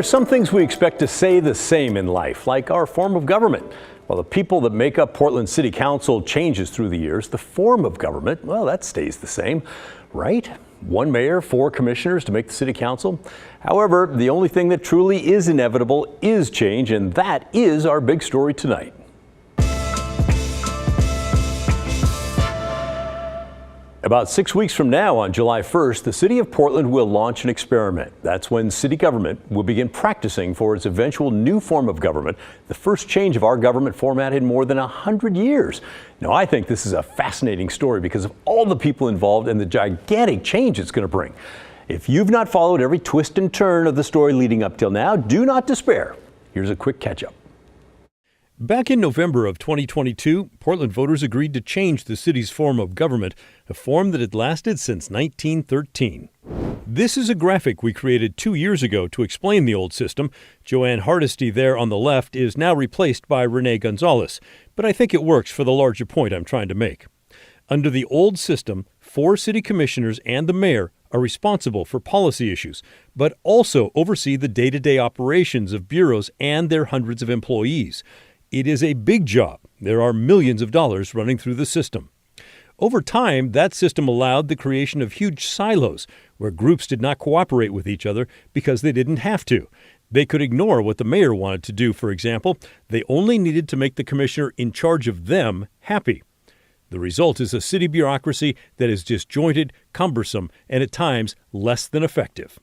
There's some things we expect to stay the same in life, like our form of government. While the people that make up Portland City Council changes through the years, the form of government, well, that stays the same, right? One mayor, 4 commissioners to make the city council. However, the only thing that truly is inevitable is change, and that is our big story tonight. About 6 weeks from now, on July 1st, the city of Portland will launch an experiment. That's when city government will begin practicing for its eventual new form of government, the first change of our government format in more than 100 years. Now, I think this is a fascinating story because of all the people involved and the gigantic change it's going to bring. If you've not followed every twist and turn of the story leading up till now, do not despair. Here's a quick catch-up. Back in November of 2022, Portland voters agreed to change the city's form of government, a form that had lasted since 1913. This is a graphic we created 2 years ago to explain the old system. Joanne Hardesty there on the left is now replaced by Renee Gonzalez, but I think it works for the larger point I'm trying to make. Under the old system, 4 city commissioners and the mayor are responsible for policy issues, but also oversee the day-to-day operations of bureaus and their hundreds of employees. It is a big job. There are millions of dollars running through the system. Over time, that system allowed the creation of huge silos where groups did not cooperate with each other because they didn't have to. They could ignore what the mayor wanted to do, for example. They only needed to make the commissioner in charge of them happy. The result is a city bureaucracy that is disjointed, cumbersome, and at times less than effective.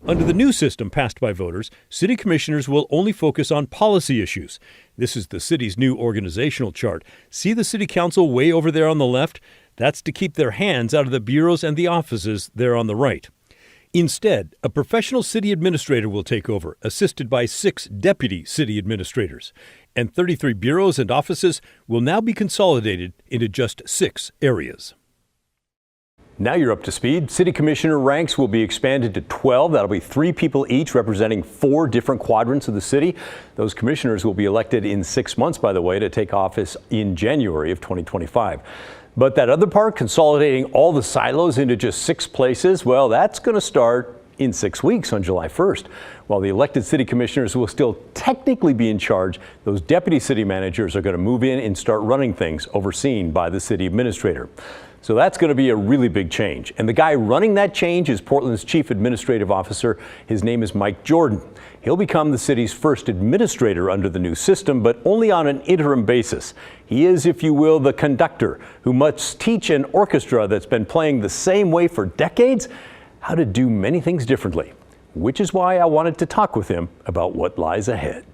Under the new system passed by voters, city commissioners will only focus on policy issues. This is the city's new organizational chart. See the city council way over there on the left? That's to keep their hands out of the bureaus and the offices there on the right. Instead, a professional city administrator will take over, assisted by 6 deputy city administrators. And 33 bureaus and offices will now be consolidated into just 6 areas. Now you're up to speed. City commissioner ranks will be expanded to 12. That'll be 3 people each representing 4 different quadrants of the city. Those commissioners will be elected in 6 months, by the way, to take office in January of 2025. But that other part, consolidating all the silos into just 6 places, well, that's going to start in 6 weeks on July 1st. While the elected city commissioners will still technically be in charge, those deputy city managers are going to move in and start running things overseen by the city administrator. So that's going to be a really big change. And the guy running that change is Portland's chief administrative officer. His name is Mike Jordan. He'll become the city's first administrator under the new system, but only on an interim basis. He is, if you will, the conductor who must teach an orchestra that's been playing the same way for decades how to do many things differently, which is why I wanted to talk with him about what lies ahead.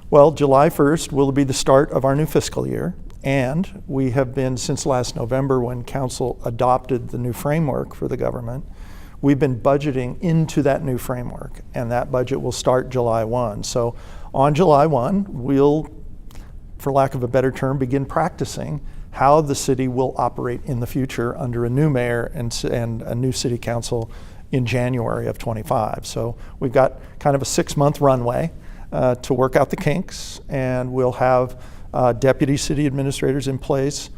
Well, July 1st will be the start of our new fiscal year. And we have been, since last November when Council adopted the new framework for the government, we've been budgeting into that new framework, and that budget will start July 1. So on July 1, we'll, for lack of a better term, begin practicing how the city will operate in the future under a new mayor and a new city council in January of 25. So we've got kind of a 6-month runway to work out the kinks, and we'll have deputy city administrators in place.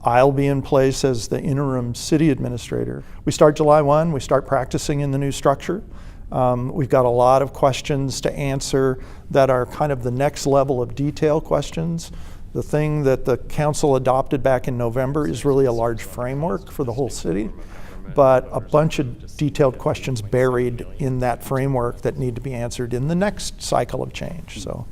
I'll be in place as the interim city administrator. We start July 1, we start practicing in the new structure. We've got a lot of questions to answer that are kind of the next level of detail questions. The thing that the council adopted back in November is really a large framework for the whole city, but a bunch of detailed questions buried in that framework that need to be answered in the next cycle of change. So.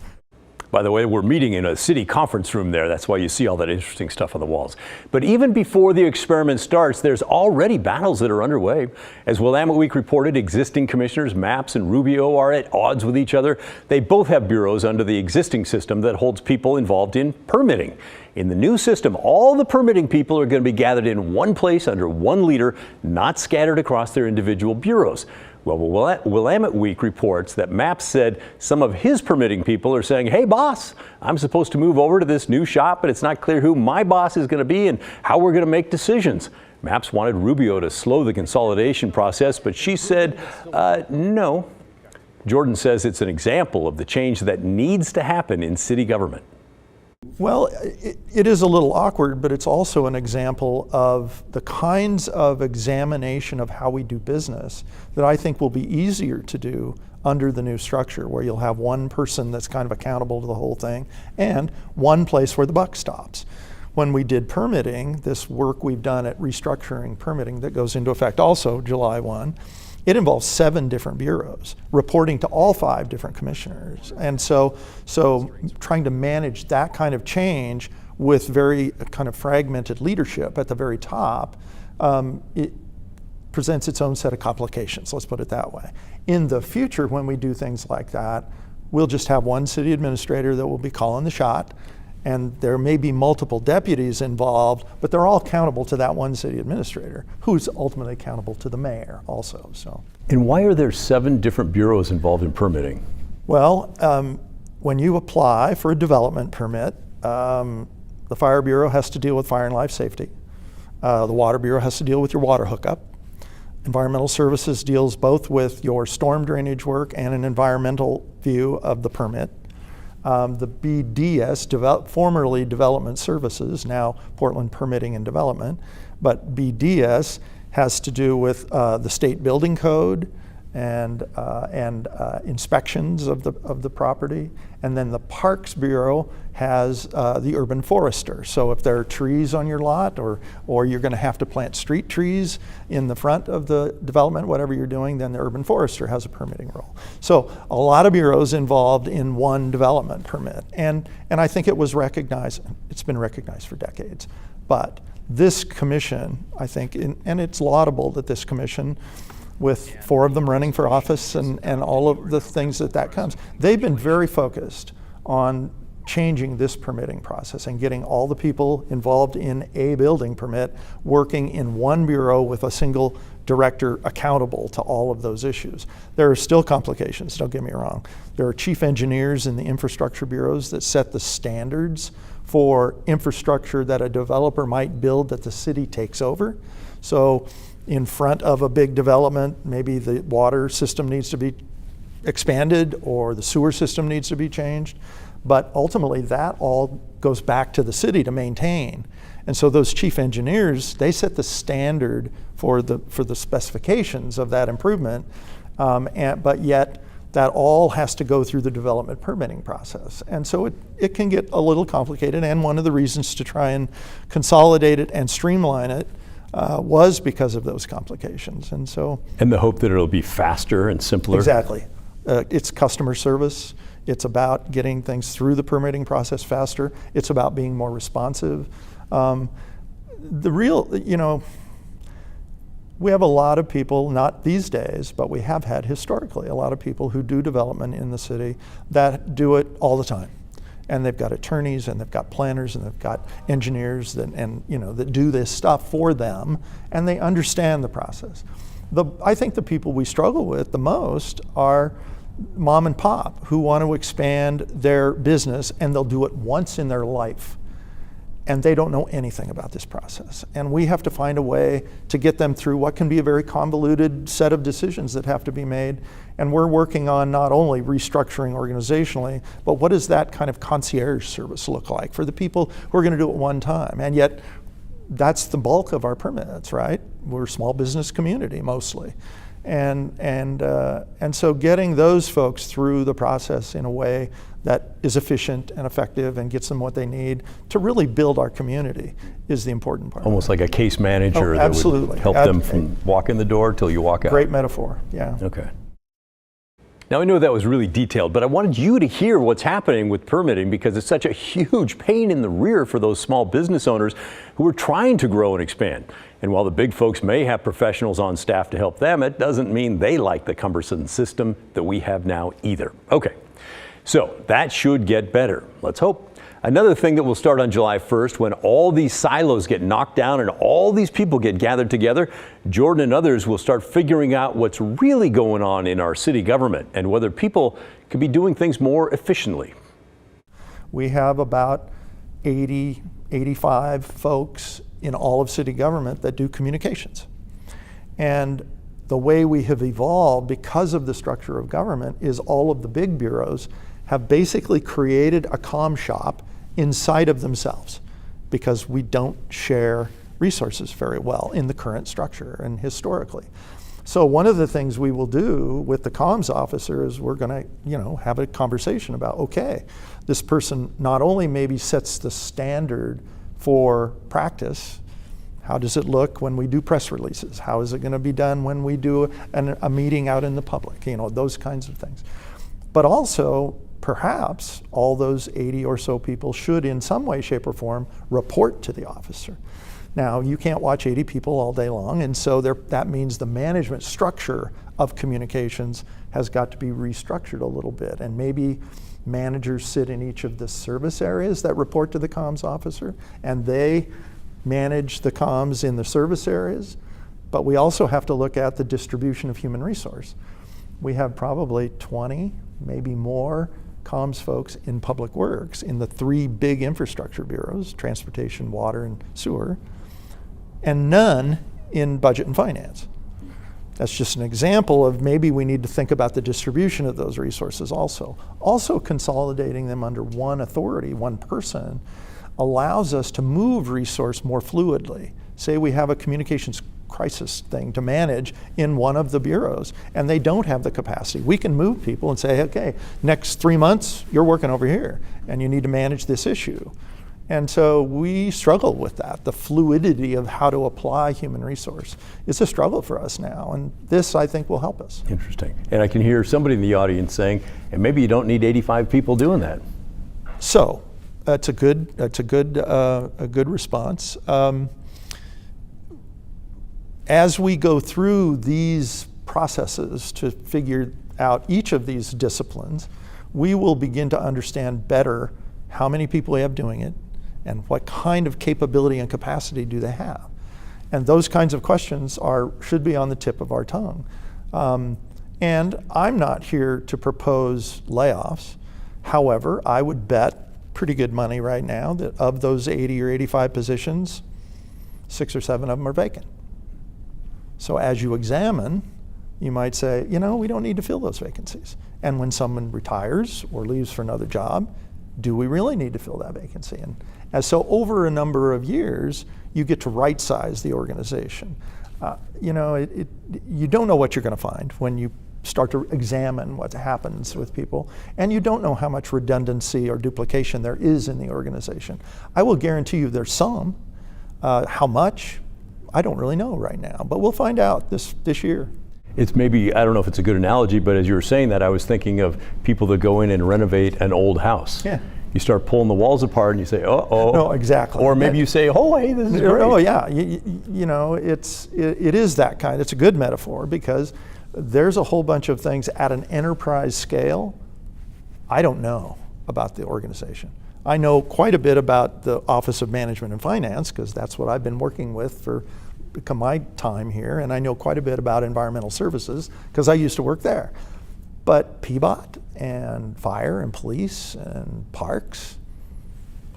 By the way, we're meeting in a city conference room there. That's why you see all that interesting stuff on the walls. But even before the experiment starts, there's already battles that are underway. As Willamette Week reported, existing commissioners, Mapps and Rubio, are at odds with each other. They both have bureaus under the existing system that holds people involved in permitting. In the new system, all the permitting people are going to be gathered in one place under one leader, not scattered across their individual bureaus. Well, Willamette Week reports that Mapps said some of his permitting people are saying, hey, boss, I'm supposed to move over to this new shop, but it's not clear who my boss is going to be and how we're going to make decisions. Mapps wanted Rubio to slow the consolidation process, but she said, no. Jordan says it's an example of the change that needs to happen in city government. Well, it is a little awkward, but it's also an example of the kinds of examination of how we do business that I think will be easier to do under the new structure, where you'll have one person that's kind of accountable to the whole thing and one place where the buck stops. When we did permitting, this work we've done at restructuring permitting that goes into effect also July 1, it involves 7 different bureaus reporting to all 5 different commissioners. And so trying to manage that kind of change with very kind of fragmented leadership at the very top, it presents its own set of complications, let's put it that way. In the future, when we do things like that, we'll just have one city administrator that will be calling the shot, and there may be multiple deputies involved, but they're all accountable to that one city administrator, who's ultimately accountable to the mayor also. So. And why are there 7 different bureaus involved in permitting? Well, when you apply for a development permit, the Fire Bureau has to deal with fire and life safety. The Water Bureau has to deal with your water hookup. Environmental Services deals both with your storm drainage work and an environmental view of the permit. The BDS, formerly Development Services, now Portland Permitting and Development, but BDS has to do with the state building code and inspections of the property. And then the Parks Bureau has the urban forester. So if there are trees on your lot, or you're going to have to plant street trees in the front of the development, whatever you're doing, then the urban forester has a permitting role. So a lot of bureaus involved in one development permit. And I think it was recognized, it's been recognized for decades. But this commission, I think, and it's laudable that this commission, with 4 of them running for office and all of the things that comes, they've been very focused on changing this permitting process and getting all the people involved in a building permit working in one bureau with a single director accountable to all of those issues. There are still complications, don't get me wrong. There are chief engineers in the infrastructure bureaus that set the standards for infrastructure that a developer might build that the city takes over. So in front of a big development, maybe the water system needs to be expanded or the sewer system needs to be changed. But ultimately, that all goes back to the city to maintain. And so those chief engineers, they set the standard for the specifications of that improvement, but yet that all has to go through the development permitting process. And so it can get a little complicated, and one of the reasons to try and consolidate it and streamline it was because of those complications. And the hope that it'll be faster and simpler. Exactly. It's customer service. It's about getting things through the permitting process faster. It's about being more responsive. We have a lot of people, not these days, but we have had historically a lot of people who do development in the city that do it all the time. And they've got attorneys, and they've got planners, and they've got engineers that do this stuff for them, and they understand the process. I think the people we struggle with the most are mom and pop who want to expand their business, and they'll do it once in their life, and they don't know anything about this process. And we have to find a way to get them through what can be a very convoluted set of decisions that have to be made. And we're working on not only restructuring organizationally, but what does that kind of concierge service look like for the people who are going to do it one time? And yet, that's the bulk of our permits, right? We're a small business community mostly. And so getting those folks through the process in a way that is efficient and effective and gets them what they need to really build our community is the important part. Almost like a case manager that would help them from walk in the door till you walk out. Great metaphor, yeah. Okay. Now, I know that was really detailed, but I wanted you to hear what's happening with permitting because it's such a huge pain in the rear for those small business owners who are trying to grow and expand. And while the big folks may have professionals on staff to help them, it doesn't mean they like the cumbersome system that we have now either. Okay, so that should get better. Let's hope. Another thing that will start on July 1st, when all these silos get knocked down and all these people get gathered together, Jordan and others will start figuring out what's really going on in our city government and whether people can be doing things more efficiently. We have about 80, 85 folks in all of city government that do communications. And the way we have evolved because of the structure of government is all of the big bureaus have basically created a comm shop inside of themselves because we don't share resources very well in the current structure and historically. So one of the things we will do with the comms officer is we're going to, have a conversation about, okay, this person not only maybe sets the standard for practice. How does it look when we do press releases? How is it going to be done when we do a meeting out in the public? Those kinds of things. But also, perhaps all those 80 or so people should in some way, shape, or form report to the officer. Now, you can't watch 80 people all day long, and so that means the management structure of communications has got to be restructured a little bit. And maybe managers sit in each of the service areas that report to the comms officer, and they manage the comms in the service areas. But we also have to look at the distribution of human resource. We have probably 20, maybe more, comms folks in public works in the 3 big infrastructure bureaus, transportation, water, and sewer, and none in budget and finance. That's just an example of maybe we need to think about the distribution of those resources also. Also, consolidating them under one authority, one person, allows us to move resource more fluidly. Say we have a communications crisis thing to manage in one of the bureaus, and they don't have the capacity. We can move people and say, okay, next 3 months, you're working over here, and you need to manage this issue. And so we struggle with that. The fluidity of how to apply human resource is a struggle for us now, and this, I think, will help us. Interesting. And I can hear somebody in the audience saying, and maybe you don't need 85 people doing that. So that's a good response. As we go through these processes to figure out each of these disciplines, we will begin to understand better how many people we have doing it and what kind of capability and capacity do they have. And those kinds of questions should be on the tip of our tongue. And I'm not here to propose layoffs. However, I would bet pretty good money right now that of those 80 or 85 positions, 6 or 7 of them are vacant. So as you examine, you might say, we don't need to fill those vacancies. And when someone retires or leaves for another job, do we really need to fill that vacancy? And so over a number of years, you get to right-size the organization. You don't know what you're going to find when you start to examine what happens with people, and you don't know how much redundancy or duplication there is in the organization. I will guarantee you there's some. How much? I don't really know right now, but we'll find out this year. It's maybe, I don't know if it's a good analogy, but as you were saying that, I was thinking of people that go in and renovate an old house. Yeah. You start pulling the walls apart and you say, uh-oh. No, exactly. Or maybe you say, oh, hey, this is great. Oh, yeah. It is that kind. It's a good metaphor because there's a whole bunch of things at an enterprise scale I don't know about the organization. I know quite a bit about the Office of Management and Finance because that's what I've been working with for my time here, and I know quite a bit about environmental services because I used to work there. But PBOT and fire and police and parks,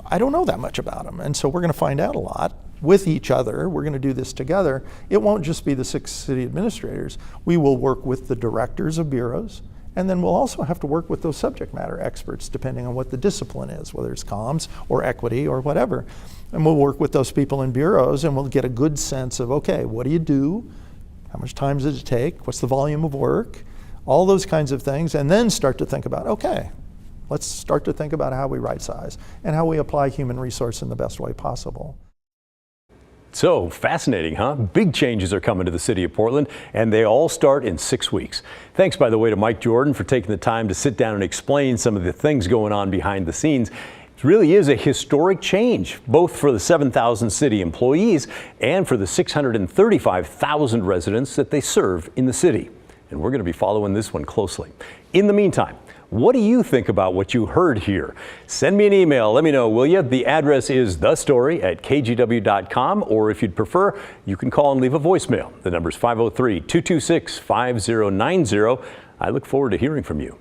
I don't know that much about them, and so we're going to find out a lot with each other. We're going to do this together. It won't just be the 6 city administrators. We will work with the directors of bureaus, and then we'll also have to work with those subject matter experts depending on what the discipline is, whether it's comms or equity or whatever. And we'll work with those people in bureaus and we'll get a good sense of, okay, what do you do? How much time does it take? What's the volume of work? All those kinds of things, and then start to think about, okay, let's start to think about how we right size and how we apply human resource in the best way possible. So fascinating, huh? Big changes are coming to the city of Portland, and they all start in 6 weeks. Thanks, by the way, to Mike Jordan for taking the time to sit down and explain some of the things going on behind the scenes. It really is a historic change, both for the 7,000 city employees and for the 635,000 residents that they serve in the city. And we're going to be following this one closely. In the meantime, what do you think about what you heard here? Send me an email. Let me know, will you? The address is thestory@kgw.com, or if you'd prefer, you can call and leave a voicemail. The number is 503-226-5090. I look forward to hearing from you.